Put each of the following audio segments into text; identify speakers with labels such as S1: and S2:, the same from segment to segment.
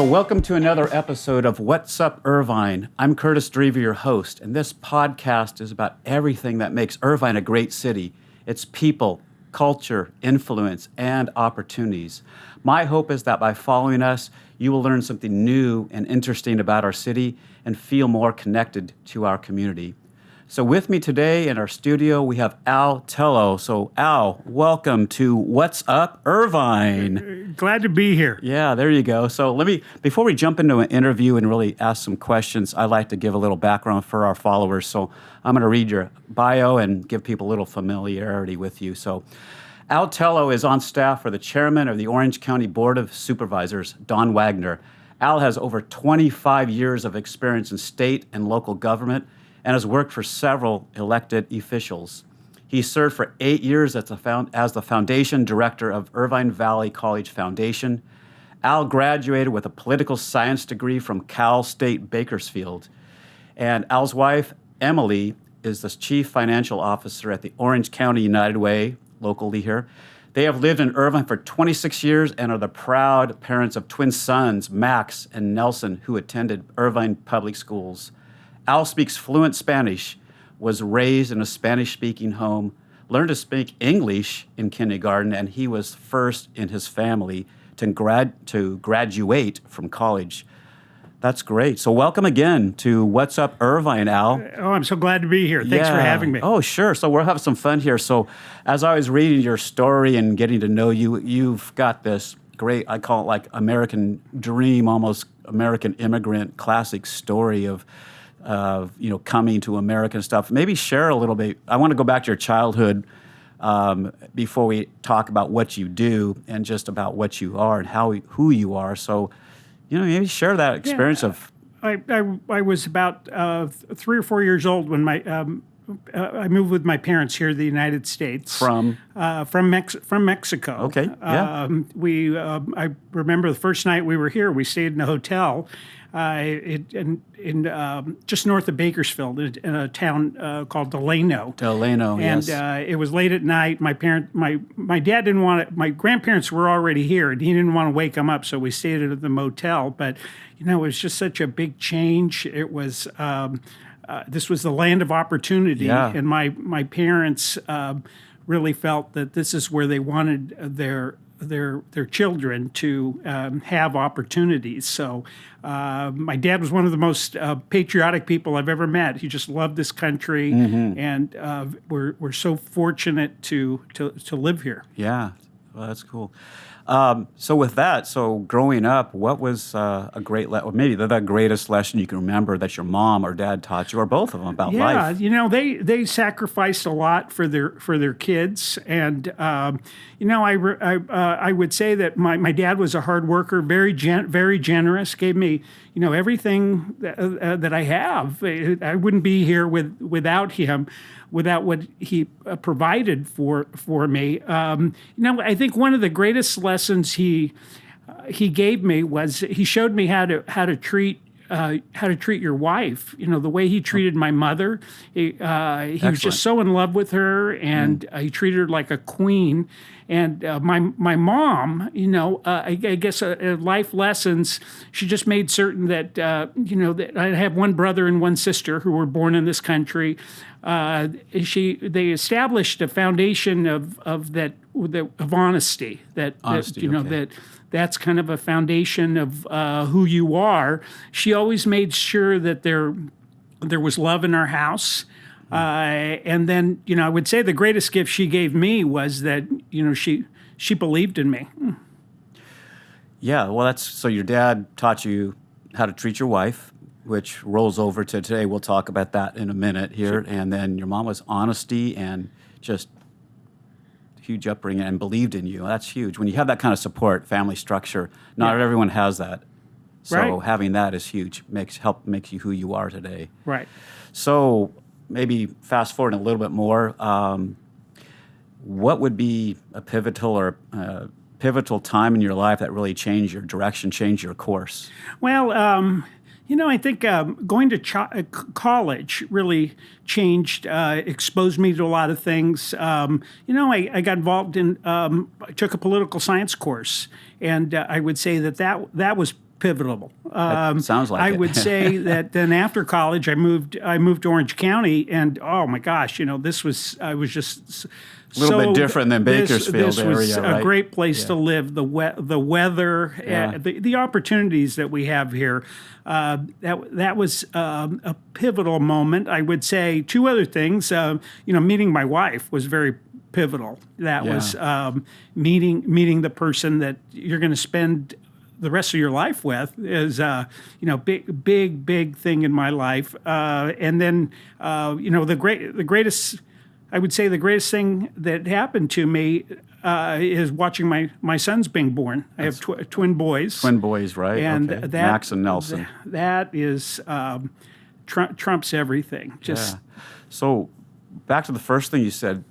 S1: So welcome to another episode of What's Up Irvine. I'm Curtis Drever, your host, and this podcast is about everything that makes Irvine a great city. Its people, culture, influence, and opportunities. My hope is that by following us, you will learn something new and interesting about our city and feel more connected to our community. So with me today in our studio, we have Tello. So Al, welcome to What's Up Irvine.
S2: Glad to be here.
S1: Yeah, there you go. So before we jump into an interview and really ask some questions, I'd like to give a little background for our followers. So I'm going to read your bio and give people a little familiarity with you. So Tello is on staff for the chairman of the Orange County Board of Supervisors, Don Wagner. Al has over 25 years of experience in state and local government and has worked for several elected officials. He served for 8 years as the foundation director of Irvine Valley College Foundation. Al graduated with a political science degree from Cal State Bakersfield. And Al's wife, Emilee, is the chief financial officer at the Orange County United Way, locally here. They have lived in Irvine for 26 years and are the proud parents of twin sons, Max and Nelson, who attended Irvine Public Schools. Al speaks fluent Spanish, was raised in a Spanish-speaking home, learned to speak English in kindergarten, and he was first in his family to graduate from college. That's great. So welcome again to What's Up Irvine, Al.
S2: Oh, I'm so glad to be here. Thanks for having me.
S1: Oh, sure. So we'll have some fun here. So as I was reading your story and getting to know you, you've got this great, I call it like American dream, almost American immigrant classic story of coming to America and stuff. Maybe share a little bit. I want to go back to your childhood before we talk about what you do and just about what you are and who you are. So, maybe share that experience of.
S2: I was about 3 or 4 years old when I moved with my parents here to the United States.
S1: From
S2: Mexico.
S1: Okay. Yeah.
S2: I remember the first night we were here. We stayed in a hotel. Just north of Bakersfield, in a town called Delano.
S1: Yes.
S2: And it was late at night. My dad didn't want it. My grandparents were already here, and he didn't want to wake them up, so we stayed at the motel. But it was just such a big change. It was this was the land of opportunity, and my parents really felt that this is where they wanted their children to have opportunities. So my dad was one of the most patriotic people I've ever met. He just loved this country, and we're so fortunate to live here.
S1: Yeah, well, that's cool. So with that, growing up, what was a great, maybe the greatest lesson you can remember that your mom or dad taught you, or both of them, about life?
S2: Yeah, they sacrificed a lot for their kids, and I would say that my dad was a hard worker, very generous, gave me everything that I have. I wouldn't be here without him, without what he provided for me. I think one of the greatest lessons he gave me was he showed me how to treat your wife. The way he treated my mother. He was just so in love with her, and he treated her like a queen. And my mom, I guess life lessons. She just made certain that that I have one brother and one sister who were born in this country. They established a foundation of honesty. That's kind of a foundation of who you are. She always made sure that there was love in our house. And then, I would say the greatest gift she gave me was that, she believed in me.
S1: Yeah, well, so your dad taught you how to treat your wife, which rolls over to today. We'll talk about that in a minute here. Sure. And then your mom was honesty and just huge upbringing and believed in you. That's huge. When you have that kind of support, family structure, not everyone has that. So having that is huge. Makes you who you are today.
S2: Right.
S1: So maybe fast forward a little bit more. What would be a pivotal time in your life that really changed your direction, changed your course?
S2: Well, I think going to college really changed, exposed me to a lot of things. I got involved in, I took a political science course, and I would say that was pivotal.
S1: Sounds like
S2: I
S1: it.
S2: would say that then after college, I moved to Orange County, and oh my gosh, I was just
S1: A little bit different than Bakersfield
S2: this was
S1: area, right?
S2: a great place to live. The weather, the opportunities that we have here. That was a pivotal moment. I would say two other things. Meeting my wife was very pivotal. That was meeting the person that you're going to spend the rest of your life with is big thing in my life. And then the greatest. I would say the greatest thing that happened to me is watching my sons being born. I have twin boys.
S1: Twin boys, right?
S2: And
S1: okay.
S2: that,
S1: Max and Nelson.
S2: That is trumps everything. Just
S1: So back to the first thing you said,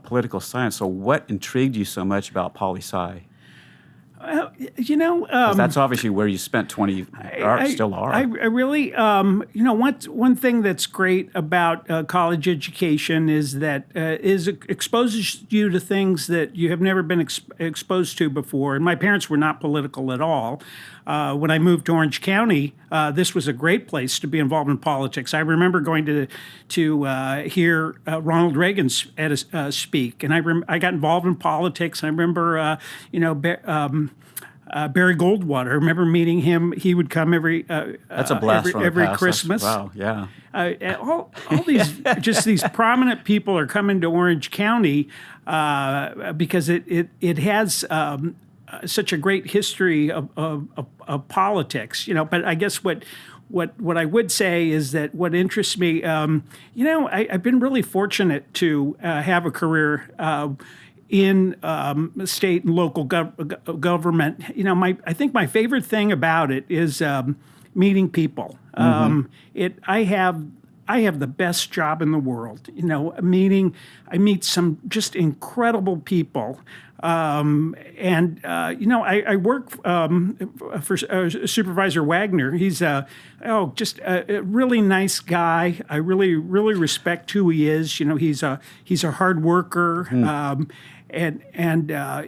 S1: political science. So what intrigued you so much about poli-sci? 'Cause that's obviously where you spent 20, still are.
S2: I really, one thing that's great about college education is that it exposes you to things that you have never been exposed to before. And my parents were not political at all. When I moved to Orange County, this was a great place to be involved in politics. I remember going to hear Ronald Reagan speak, and I got involved in politics. I remember, Barry Goldwater. I remember meeting him. He would come every
S1: That's a blast from the
S2: every
S1: past.
S2: Christmas.
S1: Wow, yeah.
S2: All these these prominent people are coming to Orange County because it has such a great history of politics. But I guess what I would say is that what interests me, I've been really fortunate to have a career in state and local government. I think my favorite thing about it is meeting people. I have the best job in the world. I meet some just incredible people. I work for Supervisor Wagner. He's just a really nice guy. I really respect who he is. He's a hard worker.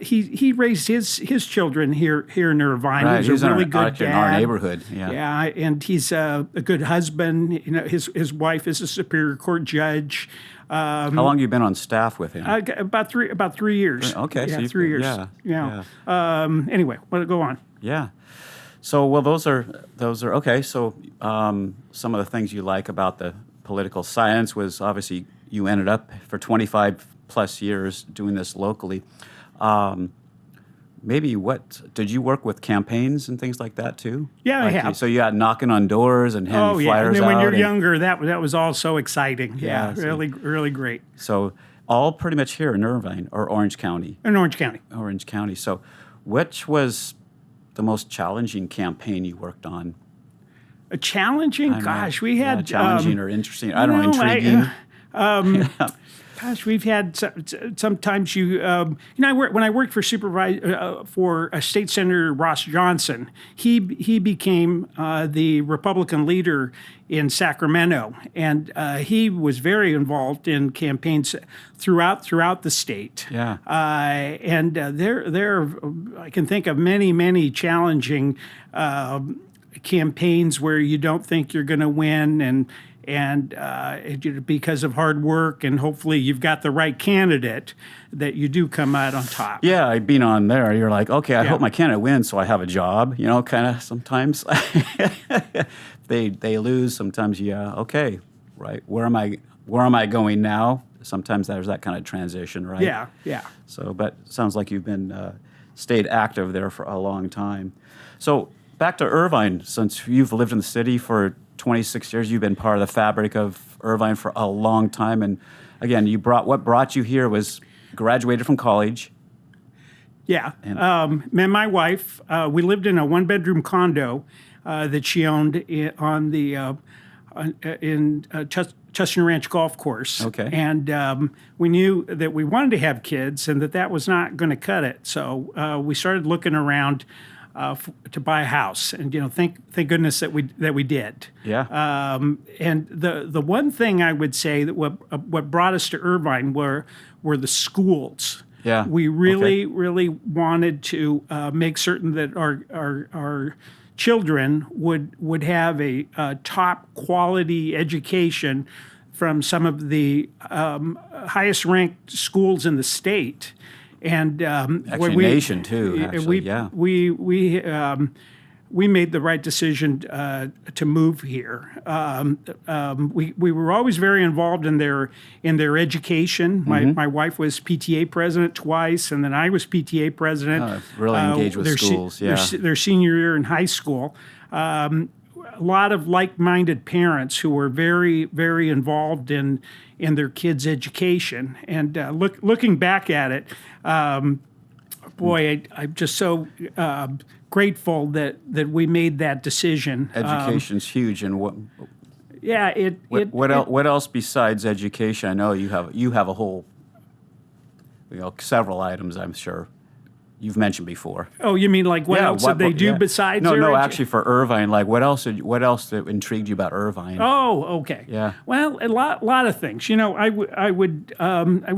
S2: He raised his children here in Irvine.
S1: Right,
S2: He's a really good
S1: in
S2: dad.
S1: our neighborhood. Yeah.
S2: Yeah, and he's a good husband. His wife is a Superior Court judge.
S1: How long have you been on staff with him?
S2: About 3 years.
S1: Okay,
S2: yeah,
S1: so
S2: 3 years.
S1: Yeah.
S2: Anyway, go on.
S1: Yeah. So, well, those are okay. So, some of the things you like about the political science was obviously you ended up for 25 plus years doing this locally. Maybe did you work with campaigns and things like that too?
S2: Yeah, I have.
S1: So you had knocking on doors and handing flyers out.
S2: And then when you're younger, that was all so exciting. Yeah,
S1: so,
S2: really great.
S1: So all pretty much here in Irvine or Orange County.
S2: In Orange County.
S1: Orange County. So, which was the most challenging campaign you worked on?
S2: A challenging? Gosh, we had
S1: challenging or interesting. I don't know, intriguing.
S2: Gosh, we've had sometimes when I worked for State Senator Ross Johnson, he became the Republican leader in Sacramento, and he was very involved in campaigns throughout the state.
S1: Yeah,
S2: there I can think of many challenging campaigns where you don't think you're going to win, and because of hard work and hopefully you've got the right candidate, that you do come out on top.
S1: Yeah, being on there, you're like, okay, I hope my candidate wins so I have a job, kind of sometimes. They lose, sometimes, okay, right, where am I going now? Sometimes there's that kind of transition, right?
S2: Yeah.
S1: So, but it sounds like you've been stayed active there for a long time. So back to Irvine, since you've lived in the city for 26 years, you've been part of the fabric of Irvine for a long time. And again, what brought you here was graduated from college.
S2: Yeah. And my wife, we lived in a one-bedroom condo that she owned in Chestnut Ranch Golf Course.
S1: Okay.
S2: And we knew that we wanted to have kids and that was not going to cut it. So we started looking around to buy a house, and thank goodness that we did.
S1: Yeah.
S2: And the one thing I would say that what brought us to Irvine were the schools.
S1: Yeah.
S2: We really wanted to make certain that our children would have a top quality education from some of the highest ranked schools in the state. And
S1: Actually, nation too. Actually, yeah.
S2: We made the right decision to move here. We were always very involved in their education. My wife was PTA president twice, and then I was PTA president.
S1: Really engaged with schools.
S2: Their senior year in high school. A lot of like-minded parents who were very, very involved in their kids' education. And looking back at it, boy, I'm just so grateful that we made that decision.
S1: Education's huge, and what?
S2: Yeah,
S1: What else besides education? I know you have a whole, several items. I'm sure you've mentioned before.
S2: Oh, you mean like what else did they do besides?
S1: No, actually for Irvine, like what else that intrigued you about Irvine?
S2: Oh, okay.
S1: Yeah.
S2: Well, a lot of things. I would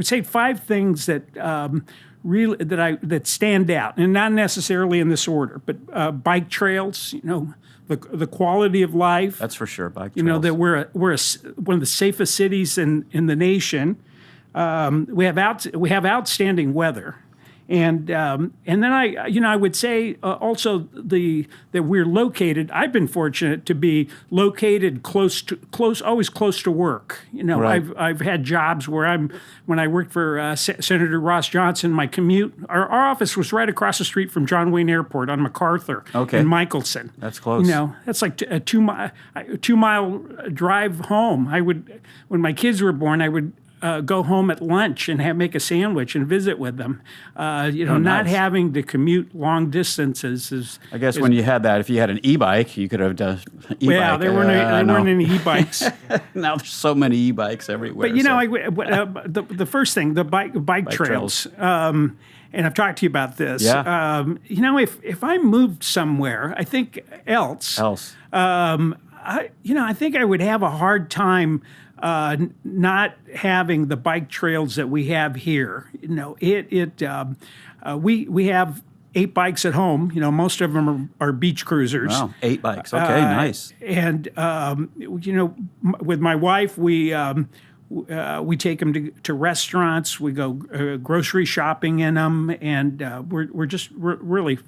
S2: say 5 things that really that stand out, and not necessarily in this order, but bike trails. The quality of life.
S1: That's for sure. Bike trails.
S2: That we're one of the safest cities in the nation. We have outstanding weather. And then I would say also that we're located. I've been fortunate to be located always close to work.
S1: Right.
S2: I've had jobs where when I worked for Senator Ross Johnson, my commute, our office was right across the street from John Wayne Airport on MacArthur in Michelson.
S1: That's close.
S2: That's like a 2-mile drive home. When my kids were born, I would go home at lunch and make a sandwich and visit with them. Not having to commute long distances is.
S1: I guess when you had that, if you had an e-bike, you could have done e-bike.
S2: Yeah, there weren't any e-bikes.
S1: Now there's so many e-bikes everywhere.
S2: But the first thing, the bike trails. And I've talked to you about this.
S1: Yeah.
S2: If I moved somewhere, I think else. I think I would have a hard time not having the bike trails that we have here. We have 8 bikes at home. Most of them are beach cruisers.
S1: Wow, 8 bikes. Okay, nice.
S2: And with my wife, we take them to restaurants. We go grocery shopping in them, and we're just really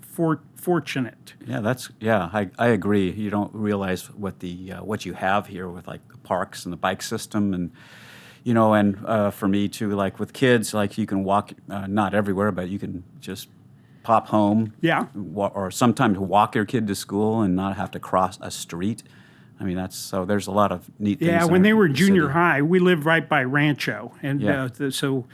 S2: fortunate.
S1: Yeah, I agree. You don't realize what you have here with like the parks and the bike system, and for me too, like with kids, like you can walk not everywhere, but you can just pop home.
S2: Yeah.
S1: Or sometimes walk your kid to school and not have to cross a street. I mean, there's a lot of neat things.
S2: Yeah, when they were in junior high, we lived right by Rancho, and so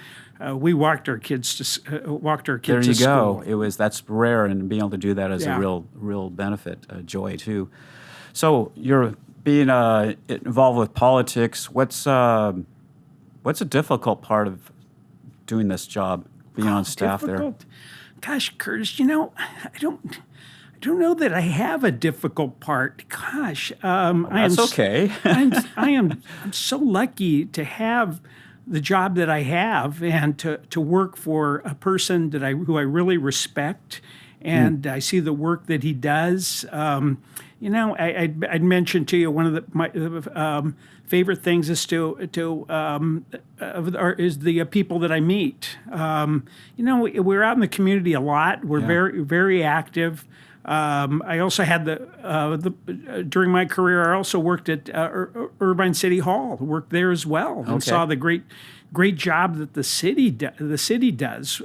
S2: we walked our kids to school.
S1: There you go. That's rare, and being able to do that is a real benefit, joy too. So you're being involved with politics. What's a difficult part of doing this job, being on staff difficult? There?
S2: Gosh, Curtis, I don't know that I have a difficult part. Gosh,
S1: that's okay.
S2: I'm so lucky to have the job that I have, and to work for a person who I really respect, and I see the work that he does. I'd mentioned to you one of my favorite things is is the people that I meet. We're out in the community a lot. We're very, very active. I also had during my career, I also worked at Irvine City Hall. Worked there as well, and saw the great job that the city does.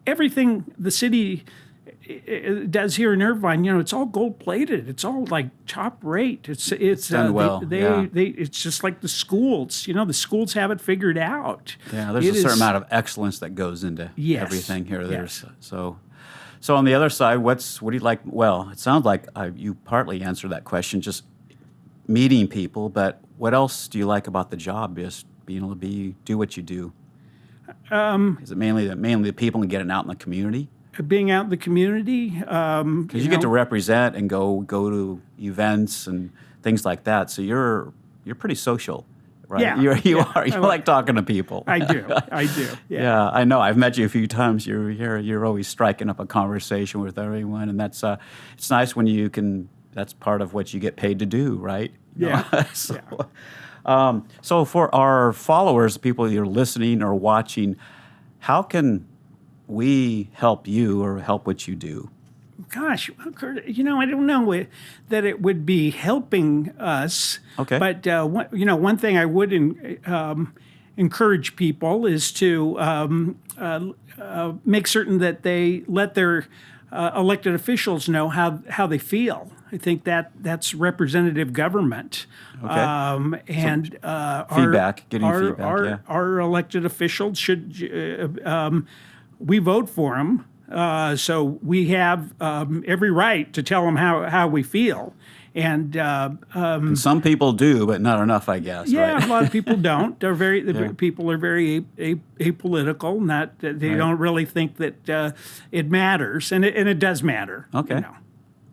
S2: Everything the city does here in Irvine, it's all gold plated. It's all like top rate. It's
S1: done well.
S2: It's just like the schools. The schools have it figured out.
S1: Yeah, there's a certain amount of excellence that goes into everything here. So on the other side, what do you like? Well, it sounds like you partly answered that question, just meeting people. But what else do you like about the job? Just being able to do what you do. Is it mainly the people and getting out in the community?
S2: Being out in the community,
S1: because you get to represent and go to events and things like that. So you're pretty social. right?
S2: Yeah,
S1: You are. You like talking to people.
S2: I do. Yeah.
S1: Yeah, I know. I've met you a few times. You're always striking up a conversation with everyone, and that's it's nice when you can. That's part of what you get paid to do, right? You know?
S2: Yeah.
S1: So for our followers, people that are listening or watching, how can we help you or help what you do?
S2: Gosh, Kurt, I don't know that it would be helping us.
S1: Okay.
S2: But one thing I would encourage people is to make certain that they let their elected officials know how they feel. I think that's representative government.
S1: Okay.
S2: And
S1: Feedback, getting feedback. Yeah.
S2: Our elected officials should. We vote for them. So we have every right to tell them how we feel. And
S1: some people do, but not enough, I guess.
S2: yeah,
S1: right?
S2: a lot of people don't. People are very apolitical. Not they don't really think that it matters, and it does matter.
S1: Okay.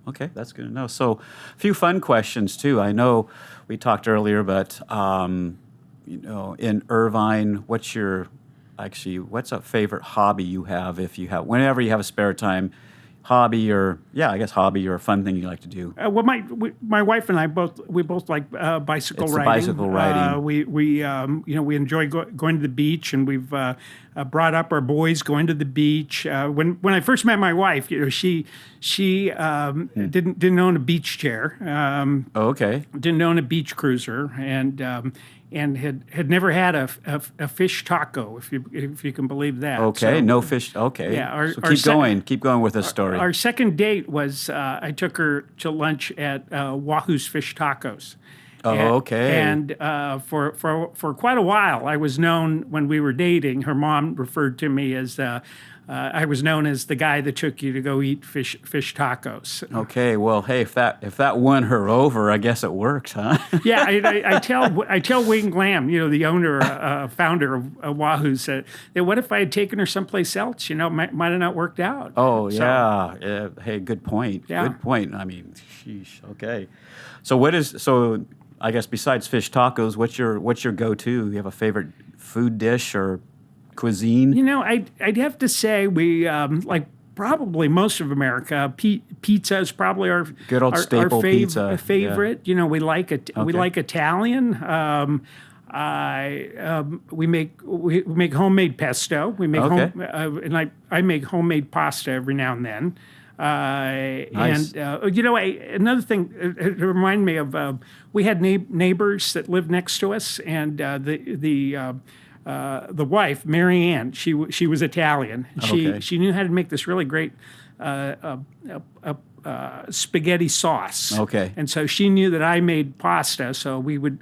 S1: Okay, that's good to know. So, a few fun questions too. I know we talked earlier, but in Irvine, what's a favorite hobby you have? If you have, whenever you have a spare time, hobby or a fun thing you like to do.
S2: Well, my wife and I both like bicycle
S1: It's
S2: riding.
S1: bicycle riding.
S2: We enjoy going to the beach, and we've brought up our boys going to the beach. When I first met my wife, she didn't own a beach chair.
S1: Okay.
S2: Didn't own a beach cruiser, and had never had a fish taco, if you can believe that.
S1: Okay,
S2: So,
S1: no fish. Okay.
S2: Yeah,
S1: Keep going with this story.
S2: Our second date was I took her to lunch at Wahoo's Fish Tacos.
S1: Okay.
S2: And for quite a while, I was known when we were dating. Her mom referred to me as I was known as the guy that took you to go eat fish tacos.
S1: Okay. Well, hey, if that won her over, I guess it worked, huh?
S2: Yeah, I tell Wayne Glam, the owner, founder of Wahoo, said, what if I had taken her someplace else? Might have not worked out.
S1: Oh, yeah. Hey, good point.
S2: Yeah.
S1: Good point. I mean, sheesh. Okay. So I guess besides fish tacos, what's your go-to? You have a favorite food dish or cuisine?
S2: I'd have to say we like probably most of America. Pizza is probably our
S1: good old staple pizza
S2: favorite.
S1: Yeah.
S2: We like Italian. We make homemade pesto. We make and I make homemade pasta every now and then.
S1: Nice.
S2: And another thing it reminded me of, we had neighbors that lived next to us, and the wife, Mary Ann, she was Italian. She knew how to make this really great spaghetti sauce.
S1: Okay.
S2: And so she knew that I made pasta, so we would.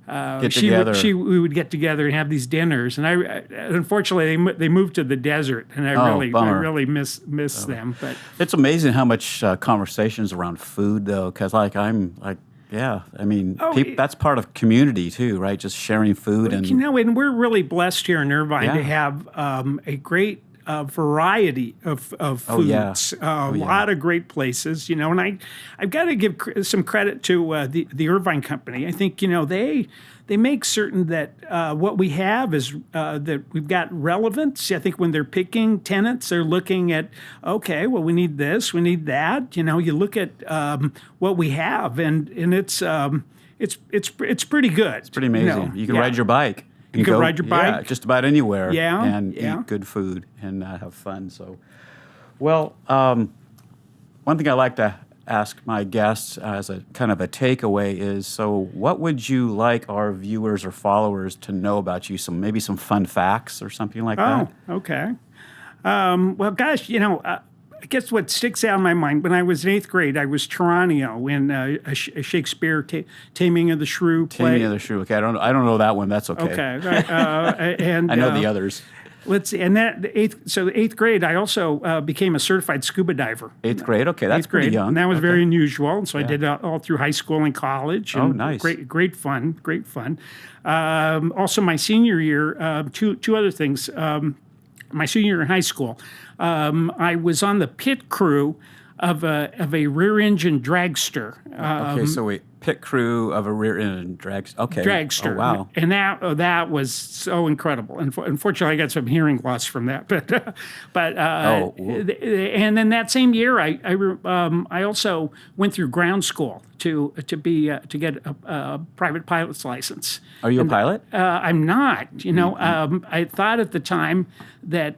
S1: Get together.
S2: We would get together and have these dinners, and unfortunately they moved to the desert, and I really miss them. But
S1: it's amazing how much conversations around food, though, because that's part of community too, right? Just sharing food and
S2: and we're really blessed here in Irvine to have a great variety of foods. A lot of great places, and I've got to give some credit to the Irvine Company. I think they make certain that what we have is that we've got relevance. I think when they're picking tenants, they're looking at we need this, we need that. You look at what we have, and it's pretty good.
S1: It's pretty amazing. You can ride your bike.
S2: You can ride your bike
S1: just about anywhere.
S2: Yeah,
S1: and eat good food and have fun. So, one thing I like to ask my guests as a kind of a takeaway is: so, what would you like our viewers or followers to know about you? Maybe some fun facts or something like that.
S2: Oh, okay. Well, gosh, I guess what sticks out in my mind, when I was in 8th grade, I was Tranio in a Shakespeare Taming of the Shrew play.
S1: Taming of the Shrew. Okay, I don't know that one. That's okay.
S2: Okay, and
S1: I know the others.
S2: Let's see, and the 8th grade, I also became a certified scuba diver.
S1: 8th grade, okay, that's pretty young.
S2: And that was very unusual, and so I did it all through high school and college. And
S1: nice.
S2: Great fun. Also, my senior year, two other things. My senior year in high school, I was on the pit crew of a rear engine dragster.
S1: Okay, so wait. pit crew of a rear-end dragster.
S2: Dragster.
S1: Oh, wow.
S2: And that was so incredible. And unfortunately, I got some hearing loss from that. And then that same year, I also went through ground school to get a private pilot's license.
S1: Are you a pilot?
S2: I'm not. I thought at the time that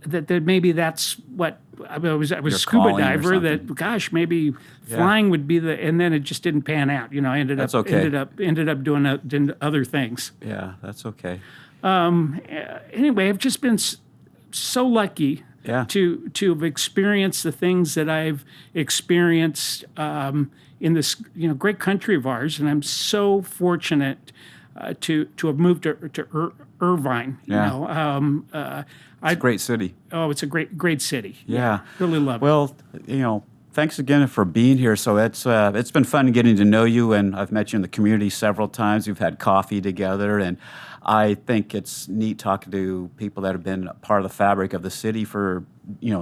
S2: that maybe that's what I was a scuba
S1: calling or
S2: diver. That
S1: something.
S2: gosh, maybe flying would be and then it just didn't pan out. I ended
S1: That's
S2: up
S1: okay.
S2: ended up doing other things.
S1: Yeah, that's okay.
S2: Anyway, I've just been so lucky
S1: Yeah.
S2: to have experienced the things that I've experienced in this great country of ours, and I'm so fortunate to have moved to Irvine.
S1: Yeah. It's a great city.
S2: It's a great city.
S1: Yeah.
S2: Really love it.
S1: Well, thanks again for being here. So it's been fun getting to know you, and I've met you in the community several times. We've had coffee together, and I think it's neat talking to people that have been a part of the fabric of the city for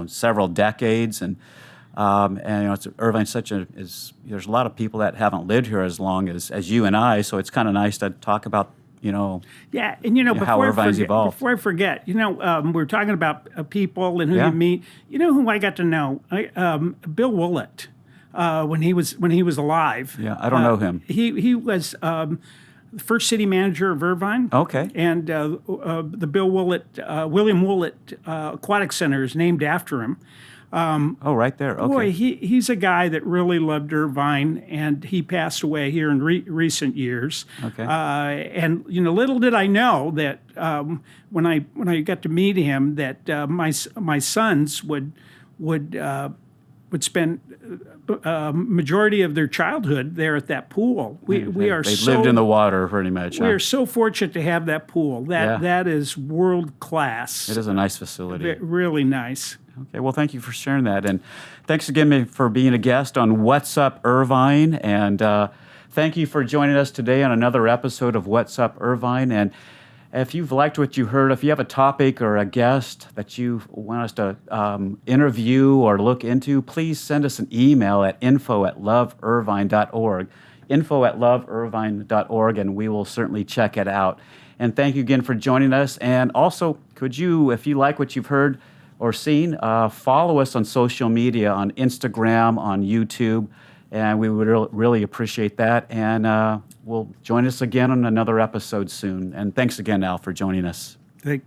S1: several decades, and Irvine's there's a lot of people that haven't lived here as long as you and I. So it's kind of nice to talk about.
S2: Yeah, and
S1: how Irvine's evolved.
S2: Before I forget, we're talking about people and who
S1: Yeah.
S2: you meet. You know who I got to know? Bill Willett, when he was alive.
S1: Yeah, I don't know him.
S2: He was the first city manager of Irvine.
S1: Okay.
S2: And the William Willett Aquatic Center is named after him.
S1: Oh, right there. Okay.
S2: Boy, he's a guy that really loved Irvine, and he passed away here in recent years.
S1: Okay.
S2: And little did I know that when I got to meet him, that my sons would spend majority of their childhood there at that pool.
S1: They lived in the water pretty much.
S2: We are so fortunate to have that pool. That is world class.
S1: It is a nice facility.
S2: Really nice.
S1: Okay, well, thank you for sharing that. And thanks again for being a guest on What's Up Irvine. And thank you for joining us today on another episode of What's Up Irvine. And if you've liked what you heard, if you have a topic or a guest that you want us to interview or look into, please send us an email at info@loveirvine.org, info@loveirvine.org, and we will certainly check it out. And thank you again for joining us. And also, could you, if you like what you've heard or seen, follow us on social media, on Instagram, on YouTube, and we would really appreciate that. And we'll join us again on another episode soon. And thanks again, Al, for joining us.
S2: Thank